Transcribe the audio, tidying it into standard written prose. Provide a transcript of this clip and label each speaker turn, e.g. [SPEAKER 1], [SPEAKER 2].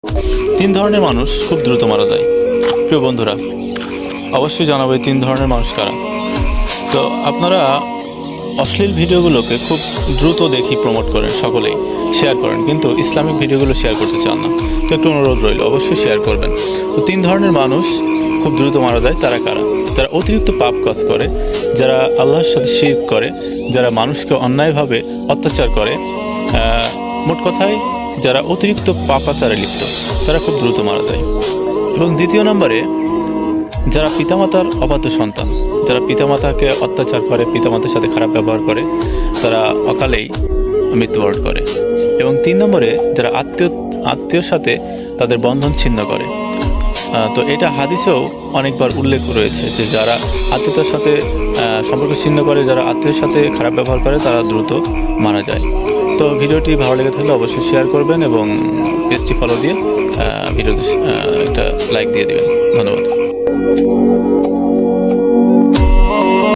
[SPEAKER 1] তিন ধরনের মানুষ খুব দ্রুত মারা যায়। প্রিয় বন্ধুরা, অবশ্যই জানাবো এই তিন ধরনের মানুষ কারা। তো আপনারা অশ্লীল ভিডিওগুলোকে খুব দ্রুত দেখি প্রমোট করেন, সকলেই শেয়ার করেন, কিন্তু ইসলামিক ভিডিওগুলো শেয়ার করতে চান না। তো একটু অনুরোধ রইল, অবশ্যই শেয়ার করবেন। তো তিন ধরনের মানুষ খুব দ্রুত মারা যায়। তারা কারা? যারা অতিরিক্ত পাপ কাজ করে, যারা আল্লাহর সাথে শিরক করে, যারা মানুষকে অন্যায়ভাবে অত্যাচার করে, মোট কথায় যারা অতিরিক্ত পাপাচারে লিপ্ত, তারা খুব দ্রুত মারা যায়। এবং দ্বিতীয় নম্বরে যারা পিতামাতার অবাধ্য সন্তান, যারা পিতামাতাকে অত্যাচার করে, পিতামাতার সাথে খারাপ ব্যবহার করে, তারা অকালেই মৃত্যুবরণ করে। এবং তিন নম্বরে যারা আত্মীয়র সাথে তাদের বন্ধন ছিন্ন করে। তো এটা হাদিসেও অনেকবার উল্লেখ রয়েছে যে যারা আত্মীয়তার সাথে সম্পর্ক ছিন্ন করে, যারা আত্মীয়ের সাথে খারাপ ব্যবহার করে, তারা দ্রুত মারা যায়। তো ভিডিওটি ভালো লেগে থাকলে অবশ্যই শেয়ার করবেন এবং পেজটি ফলো দিয়ে ভিডিওতে একটা লাইক দিয়ে দেবেন।